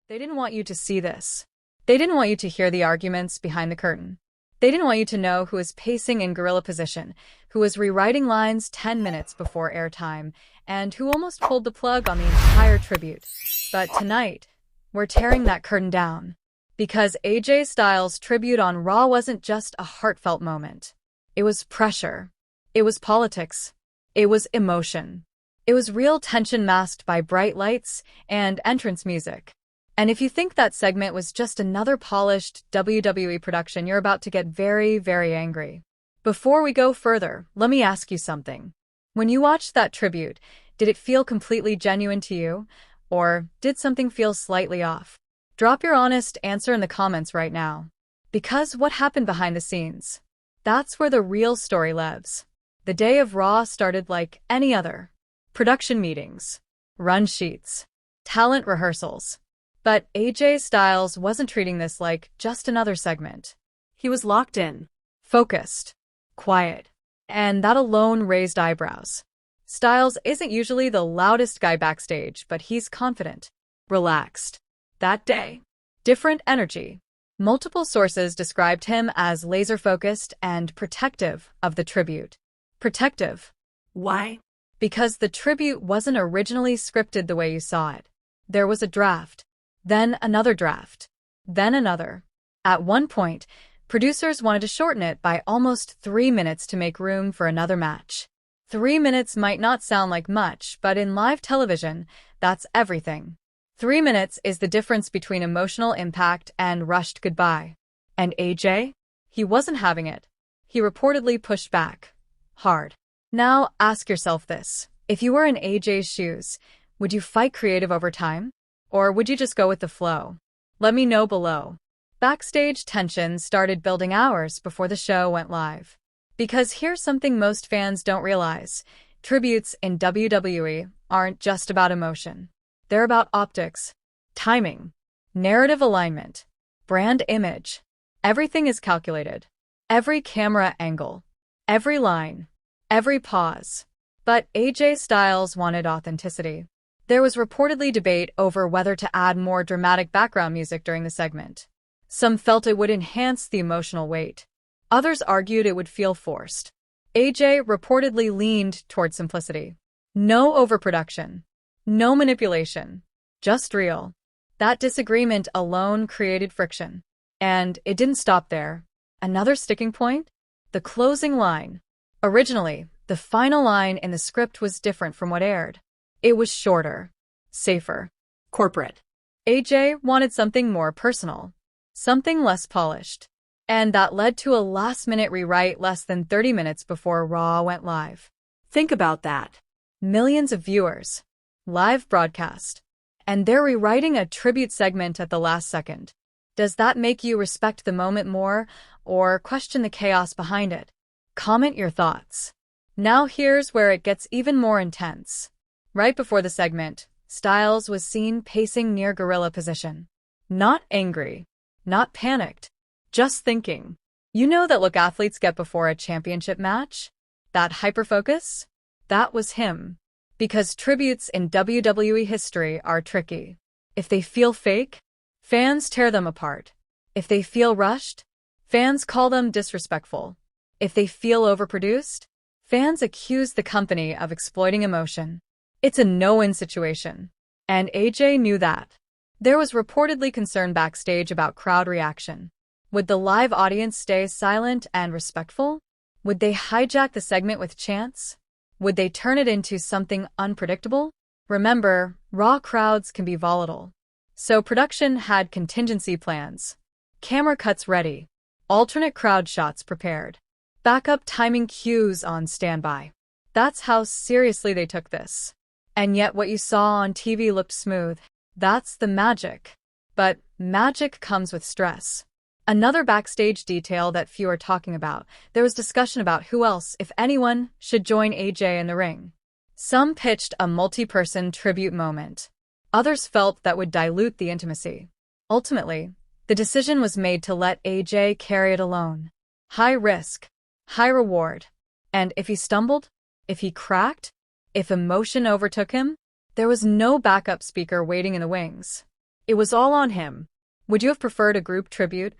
They didn't want you to see this. They didn't want you to hear the arguments behind the curtain. They didn't want you to know who was pacing in gorilla position, who was rewriting lines 10 minutes before airtime, and who almost pulled the plug on the entire tribute. But tonight, we're tearing that curtain down. Because AJ Styles' tribute on Raw wasn't just a heartfelt moment. It was pressure. It was politics. It was emotion. It was real tension masked by bright lights and entrance music. And if you think that segment was just another polished WWE production, you're about to get very, very angry. Before we go further, let me ask you something. When you watched that tribute, did it feel completely genuine to you? Or did something feel slightly off? Drop your honest answer in the comments right now. Because what happened behind the scenes? That's where the real story lives. The day of Raw started like any other. Production meetings, run sheets, talent rehearsals. But AJ Styles wasn't treating this like just another segment. He was locked in, focused, quiet, and that alone raised eyebrows. Styles isn't usually the loudest guy backstage, but he's confident, relaxed. That day, different energy. Multiple sources described him as laser-focused and protective of the tribute. Protective. Why? Because the tribute wasn't originally scripted the way you saw it. There was a draft. Then another draft. Then another. At one point, producers wanted to shorten it by almost 3 minutes to make room for another match. 3 minutes might not sound like much, but in live television, that's everything. 3 minutes is the difference between emotional impact and rushed goodbye. And AJ? He wasn't having it. He reportedly pushed back. Hard. Now, ask yourself this. If you were in AJ's shoes, would you fight creative over time? Or would you just go with the flow? Let me know below. Backstage tension started building hours before the show went live. Because here's something most fans don't realize. Tributes in WWE aren't just about emotion. They're about optics, timing, narrative alignment, brand image. Everything is calculated. Every camera angle, every line, every pause. But AJ Styles wanted authenticity. There was reportedly debate over whether to add more dramatic background music during the segment. Some felt it would enhance the emotional weight. Others argued it would feel forced. AJ reportedly leaned toward simplicity. No overproduction. No manipulation. Just real. That disagreement alone created friction. And it didn't stop there. Another sticking point? The closing line. Originally, the final line in the script was different from what aired. It was shorter, safer, corporate. AJ wanted something more personal, something less polished. And that led to a last-minute rewrite less than 30 minutes before Raw went live. Think about that. Millions of viewers, live broadcast, and they're rewriting a tribute segment at the last second. Does that make you respect the moment more or question the chaos behind it? Comment your thoughts. Now here's where it gets even more intense. Right before the segment, Styles was seen pacing near gorilla position. Not angry, not panicked, just thinking. You know that look athletes get before a championship match? That hyperfocus? That was him. Because tributes in WWE history are tricky. If they feel fake, fans tear them apart. If they feel rushed, fans call them disrespectful. If they feel overproduced, fans accuse the company of exploiting emotion. It's a no-win situation. And AJ knew that. There was reportedly concern backstage about crowd reaction. Would the live audience stay silent and respectful? Would they hijack the segment with chants? Would they turn it into something unpredictable? Remember, Raw crowds can be volatile. So production had contingency plans. Camera cuts ready. Alternate crowd shots prepared. Backup timing cues on standby. That's how seriously they took this. And yet what you saw on TV looked smooth. That's the magic. But magic comes with stress. Another backstage detail that few are talking about, there was discussion about who else, if anyone, should join AJ in the ring. Some pitched a multi-person tribute moment. Others felt that would dilute the intimacy. Ultimately, the decision was made to let AJ carry it alone. High risk, high reward. And if he stumbled, if he cracked, if emotion overtook him, there was no backup speaker waiting in the wings. It was all on him. Would you have preferred a group tribute,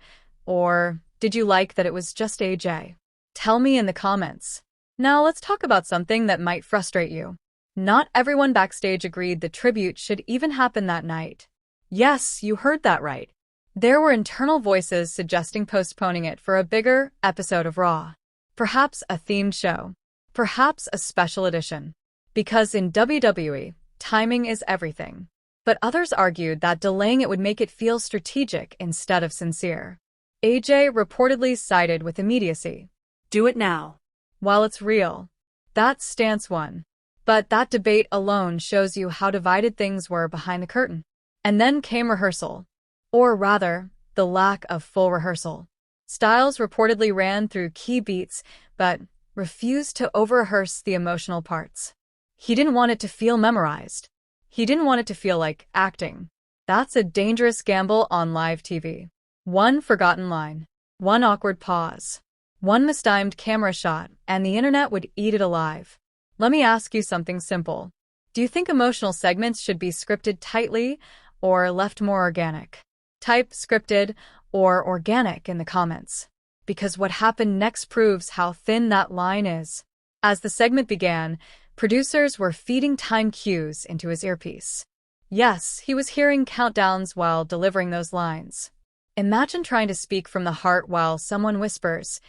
or did you like that it was just AJ? Tell me in the comments. Now let's talk about something that might frustrate you. Not everyone backstage agreed the tribute should even happen that night. Yes, you heard that right. There were internal voices suggesting postponing it for a bigger episode of Raw. Perhaps a themed show. Perhaps a special edition. Because in WWE, timing is everything. But others argued that delaying it would make it feel strategic instead of sincere. AJ reportedly sided with immediacy. Do it now. While it's real. That stance won. But that debate alone shows you how divided things were behind the curtain. And then came rehearsal. Or rather, the lack of full rehearsal. Styles reportedly ran through key beats, but refused to over-rehearse the emotional parts. He didn't want it to feel memorized. He didn't want it to feel like acting. That's a dangerous gamble on live TV. One forgotten line. One awkward pause. One mistimed camera shot, and the internet would eat it alive. Let me ask you something simple. Do you think emotional segments should be scripted tightly or left more organic? Type scripted or organic in the comments. Because what happened next proves how thin that line is. As the segment began, producers were feeding time cues into his earpiece. Yes, he was hearing countdowns while delivering those lines. Imagine trying to speak from the heart while someone whispers,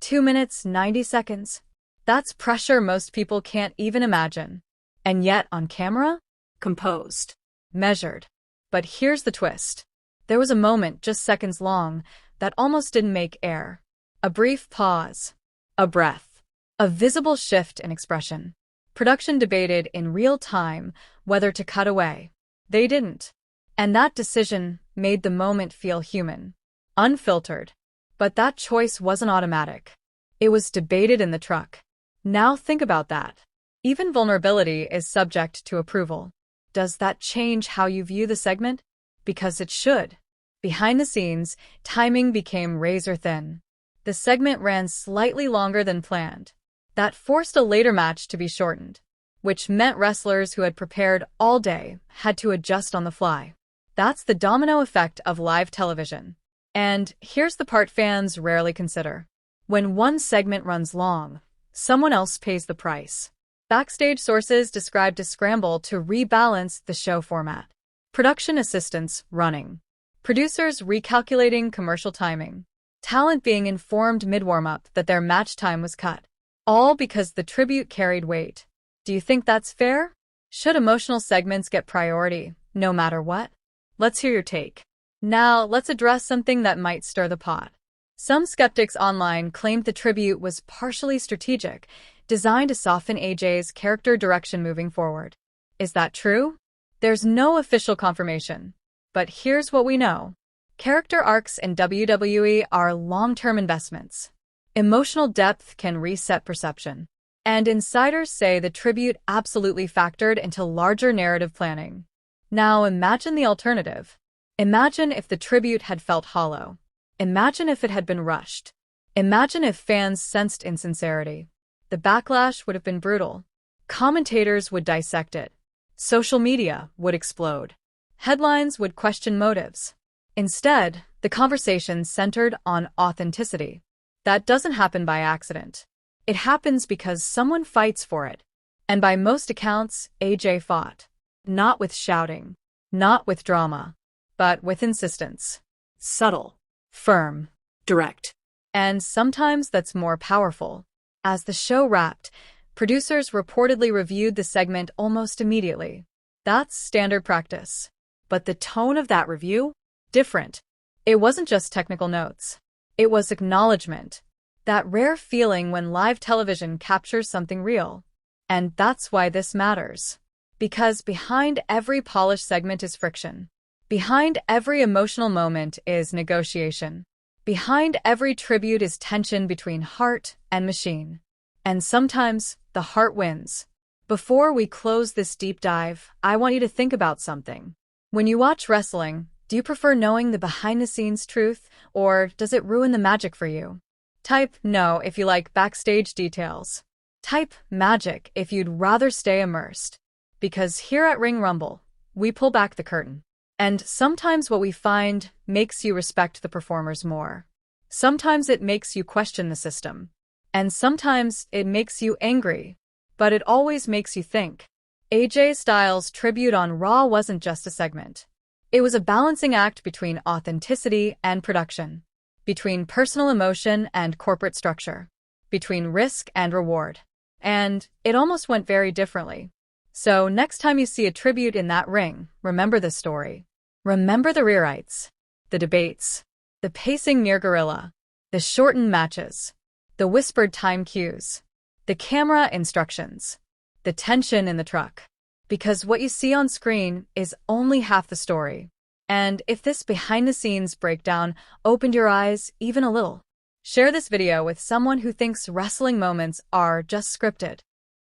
2 minutes, 90 seconds. That's pressure most people can't even imagine. And yet, on camera? Composed. Measured. But here's the twist. There was a moment just seconds long that almost didn't make air. A brief pause. A breath. A visible shift in expression. Production debated in real time whether to cut away. They didn't. And that decision made the moment feel human. Unfiltered. But that choice wasn't automatic. It was debated in the truck. Now think about that. Even vulnerability is subject to approval. Does that change how you view the segment? Because it should. Behind the scenes, timing became razor thin. The segment ran slightly longer than planned. That forced a later match to be shortened, which meant wrestlers who had prepared all day had to adjust on the fly. That's the domino effect of live television. And here's the part fans rarely consider. When one segment runs long, someone else pays the price. Backstage sources described a scramble to rebalance the show format. Production assistants running. Producers recalculating commercial timing. Talent being informed mid-warm-up that their match time was cut. All because the tribute carried weight. Do you think that's fair? Should emotional segments get priority, no matter what? Let's hear your take. Now, let's address something that might stir the pot. Some skeptics online claimed the tribute was partially strategic, designed to soften AJ's character direction moving forward. Is that true? There's no official confirmation. But here's what we know. Character arcs in WWE are long-term investments. Emotional depth can reset perception. And insiders say the tribute absolutely factored into larger narrative planning. Now imagine the alternative. Imagine if the tribute had felt hollow. Imagine if it had been rushed. Imagine if fans sensed insincerity. The backlash would have been brutal. Commentators would dissect it. Social media would explode. Headlines would question motives. Instead, the conversation centered on authenticity. That doesn't happen by accident. It happens because someone fights for it. And by most accounts, AJ fought. Not with shouting. Not with drama. But with insistence. Subtle. Firm. Direct. And sometimes that's more powerful. As the show wrapped, producers reportedly reviewed the segment almost immediately. That's standard practice. But the tone of that review? Different. It wasn't just technical notes. It was acknowledgement. That rare feeling when live television captures something real. And that's why this matters. Because behind every polished segment is friction. Behind every emotional moment is negotiation. Behind every tribute is tension between heart and machine. And sometimes, the heart wins. Before we close this deep dive, I want you to think about something. When you watch wrestling, do you prefer knowing the behind-the-scenes truth, or does it ruin the magic for you? Type no if you like backstage details. Type magic if you'd rather stay immersed. Because here at Ring Rumble, we pull back the curtain. And sometimes what we find makes you respect the performers more. Sometimes it makes you question the system. And sometimes it makes you angry. But it always makes you think. AJ Styles' tribute on Raw wasn't just a segment. It was a balancing act between authenticity and production, between personal emotion and corporate structure, between risk and reward. And it almost went very differently. So next time you see a tribute in that ring, remember this story. Remember the rewrites, the debates, the pacing near Gorilla, the shortened matches, the whispered time cues, the camera instructions, the tension in the truck. Because what you see on screen is only half the story. And if this behind-the-scenes breakdown opened your eyes even a little, share this video with someone who thinks wrestling moments are just scripted.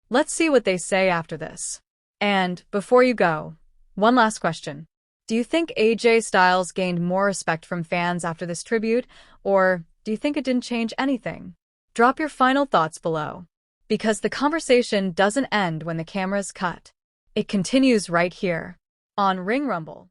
Let's see what they say after this. And before you go, one last question. Do you think AJ Styles gained more respect from fans after this tribute, or do you think it didn't change anything? Drop your final thoughts below. Because the conversation doesn't end when the cameras cut. It continues right here on Ring Rumble.